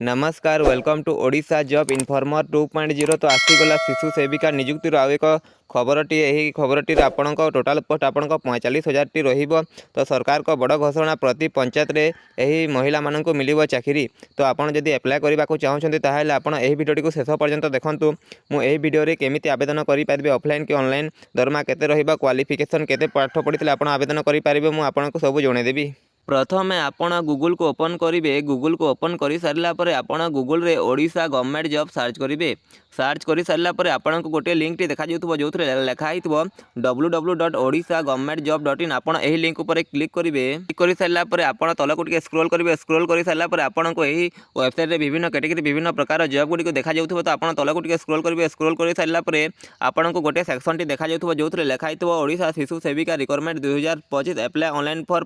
नमस्कार welcome to Odisha job informer 2.0 तो आसीगला शिशु सेविका नियुक्तिर आउ एक खबरटी यही खबरटी आपण टोटाल पोस्ट आपण 45,000 टी रहिबो। तो सरकार को बड़ घोषणा प्रति पंचायत रे यही महिला मानक मिलिबो चाकरी। तो आपण जदि अप्लाई करबा को चाहउछन्ती ताहेले आपण एही वीडियोटी को शेष पर्यंत देखंतु। मु एही वीडियो रे केमिति आवेदन करि पारिबे ऑफलाइन कि ऑनलाइन, दरमा केते रहिबा, क्वालिफिकेशन केते पाठ पढितले आपण आवेदन करि पारिबे, मु आपण को सब जणे देबी। प्रथमे आपण गूगल को ओपन करेंगे। गूगल को ओपन कर सारा पर आपण गूगल रे ओडिशा गवर्नमेंट जॉब सर्च करेंगे। सर्च कर सारा पर आपण को गोटे लिंक टी देखा जाउथबो जो लिखाई www.odisha.governmentjob.in। आपण एही लिंक पर क्लिक करेंगे। क्लिक कर सारा पर आपण तल को स्क्रॉल करेंगे। स्क्रॉल कर सारा पर आपण को एही वेबसाइट रे विभिन्न कैटेगरी विभिन्न प्रकार जॉब गुडी को देखा जाउथबो। तो आपण तल को स्क्रॉल करेंगे। स्क्रॉल कर सारा पर आपण को गोटे सेक्शन टी देखा जाउथबो जो लिखाई Odisha Shishu Sevika requirement 2025 apply online for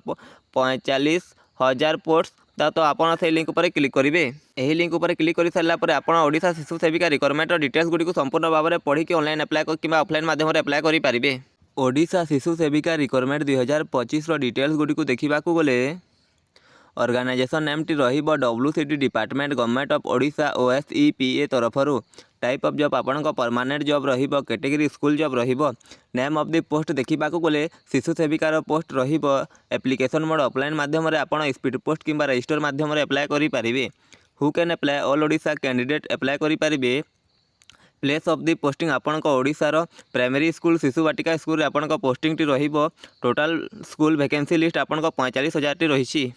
45,000 post. तो आपड़ से लिंक पर क्लिक करेंगे। यही लिंक पर क्लिक कर सारा पर आप ओडिशा शिशु सेविका रिक्वायरमेंट डिटेल्स गुडी को संपूर्ण भाव में पढ़ी ऑनलाइन अप्लाई कि ऑफलाइन माध्यम अप्लाई करेंगे। ओडिशा शिशु सेविका रिक्वायरमेंट 2025 डिटेल्स गुडी को देखा गले ऑर्गेनाइजेशन नेम टी रहिबो WCT department government of Odisha OSEPA तरफरु। टाइप ऑफ जॉब आपण परमानेंट जॉब रहिबो। कैटेगरी स्कूल जॉब रहिबो। नेम ऑफ द पोस्ट देखा गले शिशु सेविकार पोस्ट रहिबो। एप्लिकेशन मोड ऑफलाइन माध्यम आपण स्पीड पोस्ट किंबा रजिस्टर माध्यम अप्लाई करि पारिबे। Who can apply all Odisha candidate apply करि पारिबे। प्लेस ऑफ द पोस्टिंग आपण ओडिशार primary school Shishu Vatika school आपण पोस्टिंग टी रहिबो। टोटल स्कूल वैकेंसी लिस्ट आपण 45,000 टी रही।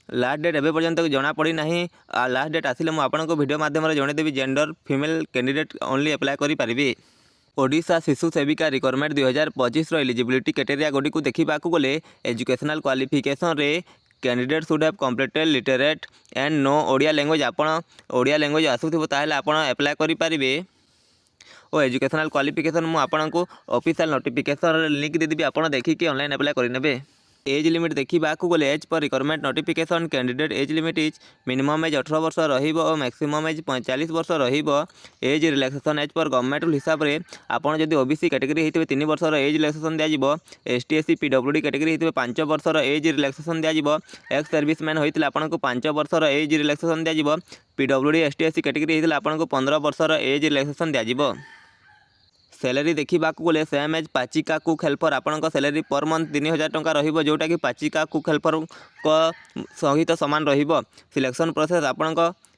लास्ट डेट एवं पर्यंत जना पड़ी ना। लास्ट डेट आसिले मुझे वीडियो माध्यम जनईदेवी। Gender female candidate only apply करि पारिबे। Odisha Shishu Sevika requirement 2025 eligibility criteria गुडी को देखा गले एजुकेशनल क्वालिफिकेशन रे candidate should have completed literate and know Odia language. आपण ओडिया लैंग्वेज आसुथिबो ताहेले आपण अप्लाई करि पारिबे। और एजुकेशनल क्वालिफिकेशन मुझे आपको ऑफिशियल नोटिफिकेशन लिंक देदेवी। आप देखिए ऑनलाइन अप्लाई करेंगे। एज लिमिट देखा गले एज पर requirement notification candidate age limit is minimum age 18 वर्ष रहिबो और मैक्सिमम एज 45 वर्ष रहिबो। एज रिलैक्सेशन एज पर गवर्नमेंट रूल हिसाब से आपड़ जब ओबीसी कैटेगरी होते 3 वर्ष एज रिलैक्सेशन दिज्व। ST SC PWD कैटेगरी होते 5 वर्ष एज रिलैक्सेशन दिज्व। एक्स सर्विसमैन होते आपको 5 वर्ष एज रिलैक्सेशन दिज्व। PWD ST SC कैटेगरी होते आपको 15 वर्ष एज रिलैक्सेशन दिज्व। सैलरी देखा गले सेम एज पाचिका कुक हेल्पर आपण सैलरी पर मंथ 3,000 टंका रहिबो, जोटा कि पाचिका कुक हेल्पर सहित सामान रहिबो। सिलेक्शन प्रोसेस आपण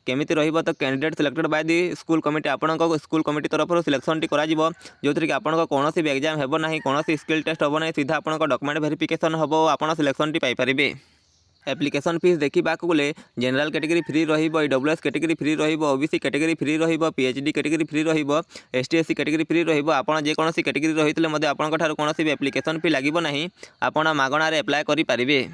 केमिति रहिबो। तो candidate selected by the school committee. आपण स्कूल कमिटी तरफ सिलेक्शन टी करा जिवो, जोथि कि आपण कौन भी एग्जाम हेबो नाही, कौन स्किल टेस्ट हेबो नाही, सीधा आपण डॉक्यूमेंट वेरिफिकेशन हेबो, आपण सिलेक्शन टी पाई परिबे। एप्लिकेशन फीस देखा गले जनरल कैटेगरी फ्री रहिबो, EWS कैटेगरी फ्री रहिबो, OBC कैटेगरी फ्री रहिबो, PhD कैटेगरी फ्री रहिबो, ST SC कैटेगरी फ्री रहिबो। आपण जे कोनोसी कैटेगरी रहितले मध्ये आपनका ठारू कोनोसी भी एप्लिकेशन फी लागिबो नाही। आपण मागणा रे अप्लाई करि पारिबे।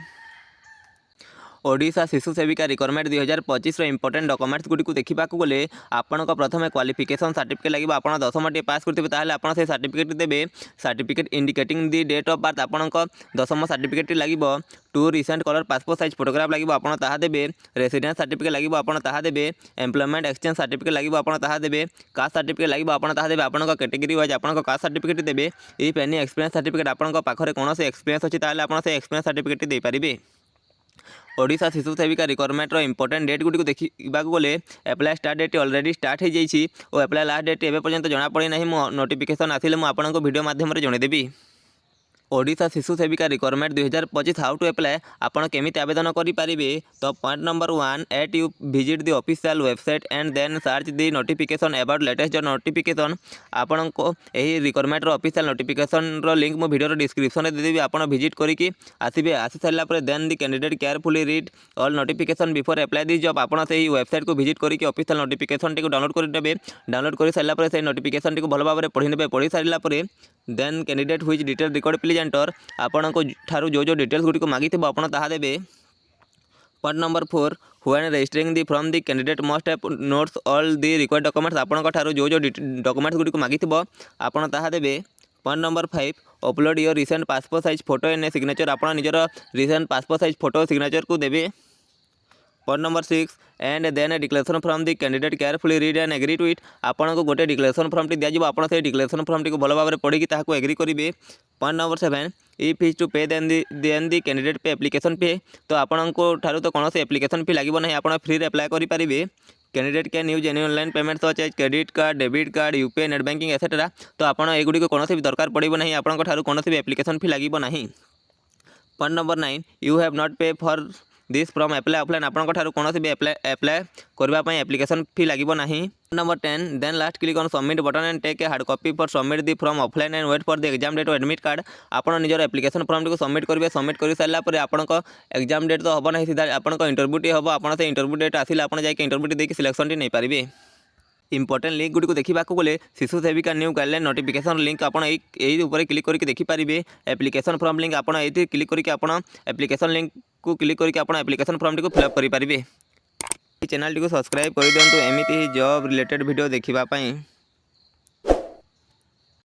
Odisha Shishu Sevika requirement 2025 important documents गुडी को देखा गले आपण प्रथम क्वालिफिकेशन सर्टिफिकेट लगे। आप 10टी पास करते से सर्टिफिकेट देवे। Certificate indicating the date of birth आपण 10th सर्टिफिकेट लगे। 2 recent colour passport size photograph लगे आपण ताहा देबे। रेसिडेंस सर्टिफिकेट लगे आपण ताहा देबे। एम्प्लॉयमेंट एक्सचेंज सर्टिफिकेट लगे आपण ताहा देबे। कास्ट सर्टिफिकेट लगे आपण ताहा देबे। आपण कैटेगरी वाइज आपण कास्ट सर्टिफिकेट देबे। इफ एनी एक्सपीरियंस सर्टिफिकेट आपण पाखरे कौन से एक्सपीरियंस अच्छी ताले आपण से एक्सपीरियंस सर्टिफिकेट दे पारिबे। Odisha Shishu Sevika recruitment important date गुडी को देखा गले apply start date already start हो जाइए और अप्लाई लास्ट डेट एवं पर्यंत जना पड़ी ना। नोटिफिकेशन आसिले मुझे आपको वीडियो माध्यम जनईदेवी। Odisha Shishu Sevika requirement 2025 how to apply आपण केमिति आवेदन करेंगे। तो point number 1 at you visit the official website and then search the notification about latest job notification. आपण को यही रिक्वायरमेंट ऑफिशियल नोटिफिकेशन लिंक मो वीडियो डिस्क्रिप्शन में देदेवी। आप विजिट करके आसबे। आसी सारा then the candidate carefully read all notification before apply this job. आप वेबसाइट को विजिट करके ऑफिशियल नोटिफिकेशन टी डाउनलोड करदे। डाउनलोड कर सारा से नोटिफिकेशन टी भल भाव में पढ़ी ने। पढ़ी सारा देन कैंडिडेट हुई डिटेल रिकॉर्ड प्लीज एंटर। आपण को ठारू जो जो डिटेल्स गुडी को मागी थे आपण ताहा देबे। Point number 4 when registering the from the candidate must have notes all the required documents. आपण को ठारू जो जो डॉक्यूमेंट्स गुडी को मागी थे आपण ताहा देबे। Point number 5 upload your recent passport size photo and signature. आपण निजर recent passport size photo signature को देबे। Point number 6 and then declaration from the candidate carefully read and agree to it आपन को गोटे डिक्लेरेशन फॉर्म टी दिया आपन से डिक्लेरेशन फॉर्म टी को भल भाव पढ़ी ताकू एग्री करेंगे। Point number 7 if is to pay then the candidate pay application fee तो आपन को ठारू तो कौन से एप्लिकेशन फी लगे ना आप फ्री अप्लाई करेंगे। Candidate can use any online payment such as credit card debit card UPI net banking etcetera तो आपड़ एगुड़ी कौन भी दरकार पड़ो ना आपन ठारू कौन भी एप्लिकेशन फी लगे ना। Point number 9 you have not pay for this from apply offline आपन ठारू कौन भी अप्लाई करने एप्लिकेशन फी लगे ना। Number 10 then last click on submit button and take a hard copy for submit the from offline and wait for the exam date और admit card आपन निजर एप्लिकेशन फॉर्म को सबमिट करेंगे। Submit कर सारा पर आपन एग्जाम डेट तो हम ना सीधा आपन इंटरव्यू टी हम आप इंटरव्यू डेट आसिले आप जाकर इंटरव्यू टी देखिए सिलेक्शन टी नहीं पारे। इंपोर्टेंट लिंक गुड़ी को देखा गले शिशु सेविका न्यू गाइडलाइन नोटिफिकेशन लिंक आपड़ यही क्लिक करके देखिपारे। एप्लिकेशन फॉर्म लिंक आपड़ ये क्लिक करके आपड़ एप्लिकेशन लिंक को क्लिक करके आपड़ एप्लिकेशन फॉर्म टी फिलअप करेंगे। चैनल टी को सब्सक्राइब कर दिंतु एमती ही जॉब रिलेटेड वीडियो देखा।